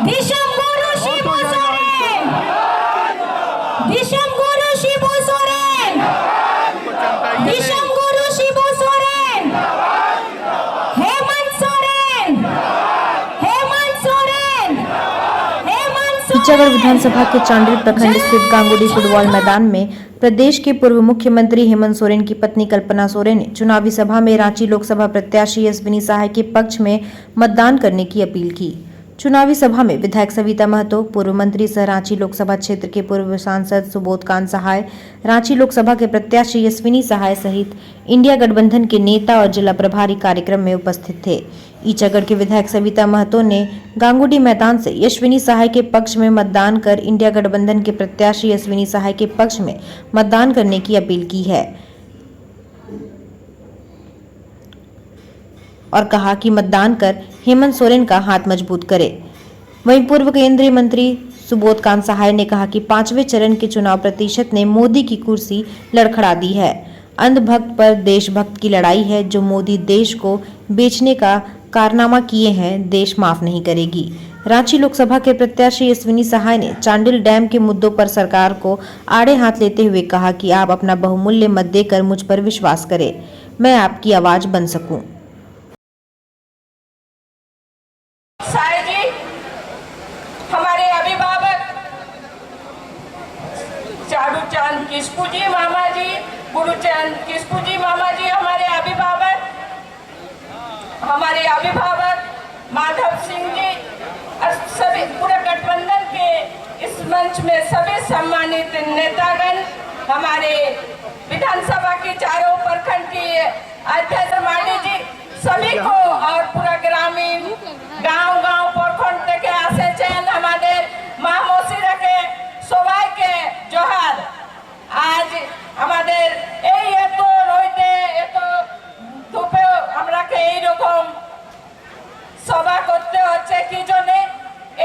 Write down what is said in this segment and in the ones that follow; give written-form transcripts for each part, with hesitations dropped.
दिशम गुरु शिबू सोरेन, दिशम गुरु शिबू सोरेन, दिशम गुरु शिबू सोरेन, हेमंत सोरेन, हेमंत सोरेन, हेमंत टीचागढ़ विधानसभा के चांडिल प्रखंड स्थित गांगुड़ी फुटबॉल मैदान में प्रदेश के पूर्व मुख्यमंत्री हेमंत सोरेन की पत्नी कल्पना सोरेन ने चुनावी सभा में रांची लोकसभा प्रत्याशी अश्विनी सहाय के पक्ष में मतदान करने की अपील की। चुनावी सभा में विधायक सविता महतो, पूर्व मंत्री सह रांची लोकसभा क्षेत्र के पूर्व सांसद सुबोधकांत सहाय, रांची लोकसभा के प्रत्याशी अश्विनी सहाय सहित इंडिया गठबंधन के नेता और जिला प्रभारी कार्यक्रम में उपस्थित थे। ईचागढ़ के विधायक सविता महतो ने गांगुड़ी मैदान से अश्विनी सहाय के पक्ष में मतदान कर इंडिया गठबंधन के प्रत्याशी अश्विनी सहाय के पक्ष में मतदान करने की अपील की है और कहा कि मतदान कर हेमंत सोरेन का हाथ मजबूत करे। वहीं पूर्व केंद्रीय मंत्री सुबोधकांत सहाय ने कहा कि 5वें चरण के चुनाव प्रतिशत ने मोदी की कुर्सी लड़खड़ा दी है। अंधभक्त पर देशभक्त की लड़ाई है। जो मोदी देश को बेचने का कारनामा किए हैं, देश माफ नहीं करेगी। रांची लोकसभा के प्रत्याशी अश्विनी सहाय ने चांडिल डैम के मुद्दों पर सरकार को आड़े हाथ लेते हुए कहा कि आप अपना बहुमूल्य मत देकर मुझ पर विश्वास करें, मैं आपकी आवाज बन सकूं। साय जी, हमारे अभिभावक चारू चांद किस्कू जी मामा जी, गुरुचंद किस्कू जी मामा जी, हमारे अभिभावक माधव सिंह जी, सभी पूरे गठबंधन के इस मंच में सभी सम्मानित नेतागण, हमारे विधानसभा की चारों प्रखंड की अध्यक्ष माली जी, सभी को और पूरा ग्रामीण गांव प्रखंड থেকে আসেছেন আমাদের মা মসিরাকে সবাইকে জোহার। আজ আমাদের এই এত রইতে এত ধূপে আমরাকে এই রকম সভা করতে হচ্ছে কি জন্য?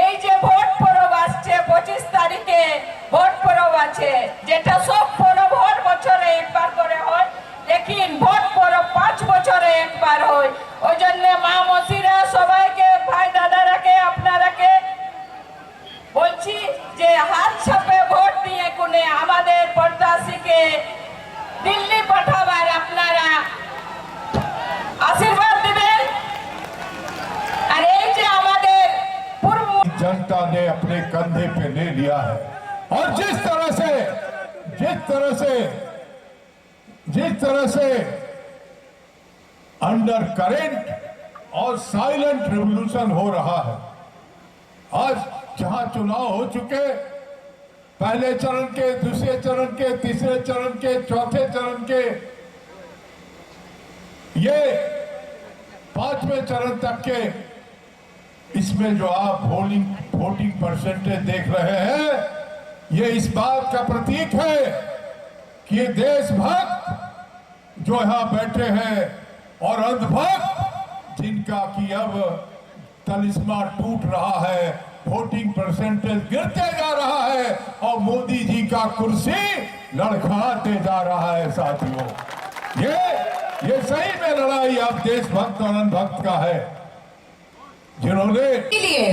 এই যে ভোট পরব আসছে 25 তারিখে ভোট পরব আছে, যেটা সব পরব হর বছরে একবার করে হয়, लेकिन ভোট পরব 5 বছরে একবার হয়। ওই জন্য মা মসিরা সবাইকে ভাই দাদারাকে আপনারাকে বলছি যে হাত ছাপে ভোট দিয়ে কোনে আমাদের প্রত্যাশীকে দিল্লি পাঠাবার আপনারা আশীর্বাদ দিবেন। আর এই যে আমাদের পূর্ব जनता ने अपने कंधे पे ले लिया है और जिस तरह से अंडर करेंट और साइलेंट रिवॉल्यूशन हो रहा है। आज जहां चुनाव हो चुके, पहले चरण के, दूसरे चरण के, तीसरे चरण के, चौथे चरण के, ये 5वें चरण तक के, इसमें जो आप वोटिंग परसेंटेज देख रहे हैं, ये इस बात का प्रतीक है कि ये देशभक्त जो यहां बैठे हैं और अंधभक्त जिनका कि अब तलिस्मा टूट रहा है, वोटिंग परसेंटेज गिरते जा रहा है और मोदी जी का कुर्सी लड़खड़ाते जा रहा है। साथियों, ये सही में लड़ाई अब देशभक्त और अंधभक्त का है, जिन्होंने लिए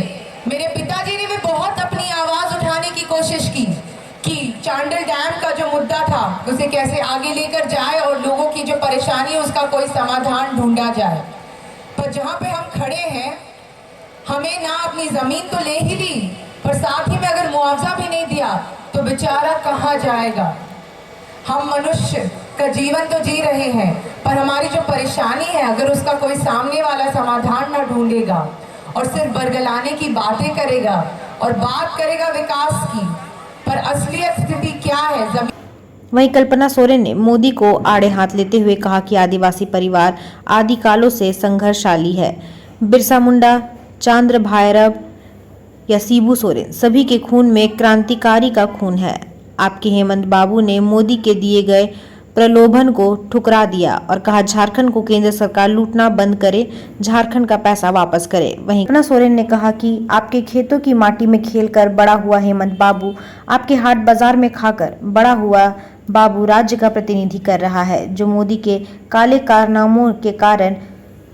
मेरे पिताजी ने भी बहुत अपनी आवाज उठाने की कोशिश की कि चांडिल डैम का जो मुद्दा था उसे कैसे आगे लेकर जाए और लोगों की जो परेशानी है उसका कोई समाधान ढूंढा जाए। पर जहाँ पे हम खड़े हैं, हमें ना अपनी जमीन तो ले ही ली, पर साथ ही में अगर मुआवजा भी नहीं दिया तो बेचारा कहाँ जाएगा। हम मनुष्य का जीवन तो जी रहे हैं, पर हमारी जो परेशानी है अगर उसका कोई सामने वाला समाधान ना ढूंढेगा और सिर्फ बरगलाने की बातें करेगा और बात करेगा विकास की, पर असलियत स्थिति क्या है। वहीं कल्पना सोरेन ने मोदी को आड़े हाथ लेते हुए कहा कि आदिवासी परिवार आदि कालों से संघर्षशाली है। बिरसा मुंडा, चांद्र भैरव या शिबू सोरेन, सभी के खून में क्रांतिकारी का खून है। आपके हेमंत बाबू ने मोदी के दिए गए प्रलोभन को ठुकरा दिया और कहा झारखंड को केंद्र सरकार लूटना बंद करे, झारखंड का पैसा वापस करे। वहीं कल्पना सोरेन ने कहा कि आपके खेतों की माटी में खेलकर बड़ा हुआ हेमंत बाबू आपके हाट बाजार में खाकर बड़ा हुआ बाबू राज्य का प्रतिनिधि कर रहा है, जो मोदी के काले कारनामों के कारण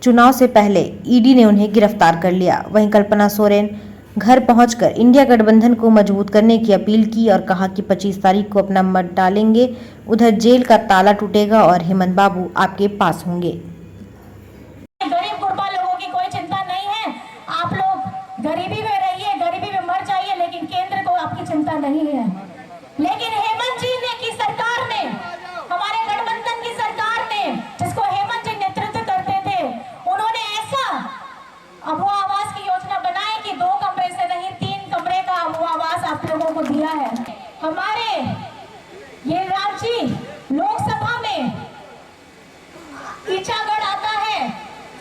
चुनाव से पहले ईडी ने उन्हें गिरफ्तार कर लिया। वहीं कल्पना सोरेन घर पहुंचकर इंडिया गठबंधन को मजबूत करने की अपील की और कहा कि 25 तारीख को अपना मत डालेंगे, उधर जेल का ताला टूटेगा और हेमंत बाबू आपके पास होंगे। गरीब गुरबा लोगों की कोई चिंता नहीं है। आप लोग गरीबी में रहिए, गरीबी में मर जाइए, लेकिन केंद्र को आपकी चिंता नहीं है। लेकिन हेमंत जी ने की सरकार ने, हमारे गठबंधन की सरकार ने, जिसको हेमंत जी नेतृत्व करते थे, उन्होंने ऐसा अबुआ आवास की योजना बनाई कि 2 कमरे से नहीं 3 कमरे का अबुआ आवास आप लोगों को दिया है। हमारे ये रांची लोकसभा में ईचागढ़ आता है,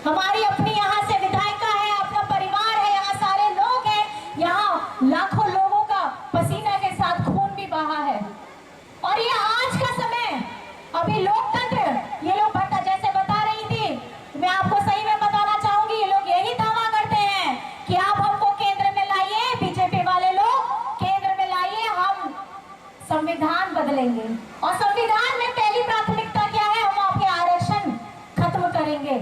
हमारी अपनी यहाँ से विधायिका है, अपना परिवार है, यहाँ सारे लोग हैं, यहाँ लाखों लोगों का पसीना के साथ खून भी बहा है। और ये आज का समय, अभी लोकतंत्र, ये लोग जैसे बता रही थी, मैं आपको सही में बताना चाहूंगी, ये लोग यही दावा करते हैं कि आप हमको केंद्र में लाइए, बीजेपी वाले लोग केंद्र में लाइए, हम संविधान बदलेंगे। और संविधान में पहली प्राथमिकता क्या है? हम आपके आरक्षण खत्म करेंगे।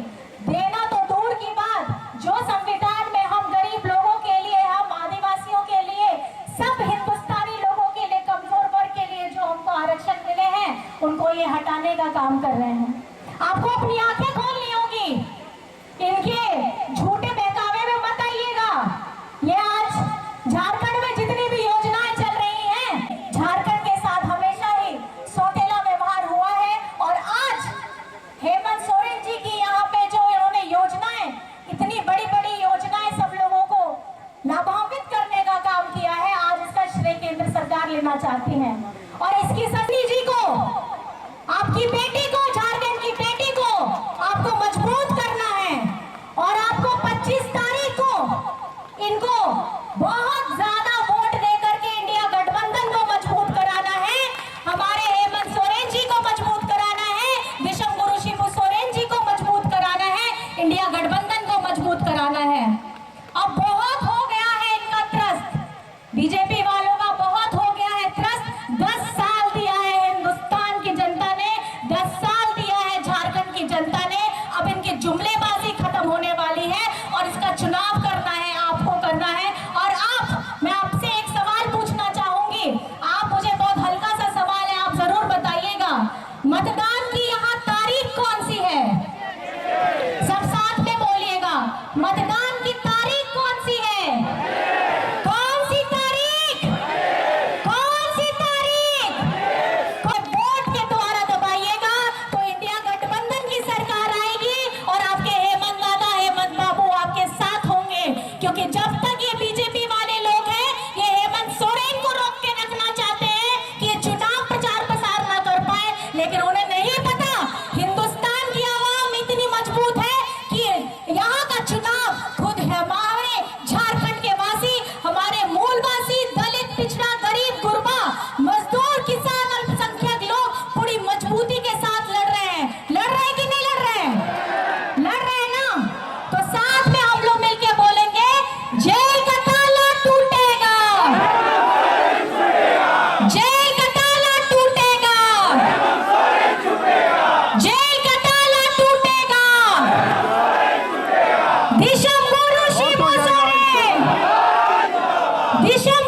देना तो दूर की बात, जो संविधान में हम गरीब लोगों के लिए, हम आदिवासियों के लिए, सब हिंदुस्तानी लोगों के लिए, कमजोर वर्ग के लिए जो हमको आरक्षण मिले हैं, उनको ये हटाने का काम कर रहे हैं। आपको अपनी आंखें खोलनी होगी, इनके झूठे बहकावे में मत आइएगा। ये आज झारखंड में जितनी भी योजनाएं चल रही हैं, झारखंड के साथ हमेशा ही सौतेला व्यवहार हुआ है। और आज हेमंत सोरेन जी की यहाँ पे जो इन्होंने योजनाएं, इतनी बड़ी बड़ी योजनाएं सब लोगों को लाभान्वित करने का काम किया है, आज इसका श्रेय केंद्र सरकार लेना चाहती है। और इसकी सती जी को, आपकी बेटी को, झारखंड की बेटी को आपको मजबूत करना है। और आपको 25 तारीख को इनको बहुत ज्यादा वोट देकर के इंडिया गठबंधन को मजबूत कराना है, हमारे हेमंत सोरेन जी को मजबूत कराना है, विषम गुरु शिबू सोरेन जी को मजबूत कराना है, इंडिया गठबंधन को मजबूत कराना है। अब बहुत हो गया है इनका त्रस्त, बीजेपी वालों का बहुत हो गया है त्रस्त। 10 साल दिया है हिंदुस्तान की जनता ने, 10 साल दिया है झारखंड की जनता ने। अब इनकी जुमलेबाजी खत्म होने वाली है और इसका चुनाव करना है, आपको करना है। और मैं आपसे एक सवाल पूछना चाहूंगी, आप, मुझे बहुत हल्का सा सवाल है, आप जरूर बताइएगा, मतदान की यहाँ तारीख कौन सी है? सब साथ में बोलिएगा, मतदान की तारीख कौन सी है? कौन सी तारीख? कौन सी तारीख? वोट के द्वारा दबाइएगा तो इंडिया गठबंधन की सरकार आएगी और आपके हेमंत दादा, हेमंत बाबू आपके साथ होंगे। क्योंकि जब तक ये बीजेपी वाले लोग हैं, ये हेमंत सोरेन को रोक के रखना चाहते हैं कि ये चुनाव प्रचार प्रसार ना कर पाए, लेकिन उन्हें नहीं पता हिंदुस्तान की आवाम इतनी मजबूत है कि यहाँ का चुनाव खुद हमारे झारखंड के वासी, हमारे मूलवासी, दलित, पिछड़ा, गरीब, गुरबा, मजदूर, किसान, अल्पसंख्यक लोग पूरी मजबूती के साथ लड़ रहे हैं। लड़ रहे हैं कि नहीं लड़ रहे हैं? लड़ रहे हैं ना? तो साथ में हम लोग मिलके बोलेंगे, जेल का ताला टूटेगा, जेल का ताला टूटेगा, जेल का ताला टूटेगा। विषम गुरु शिबू सोरेन, विषम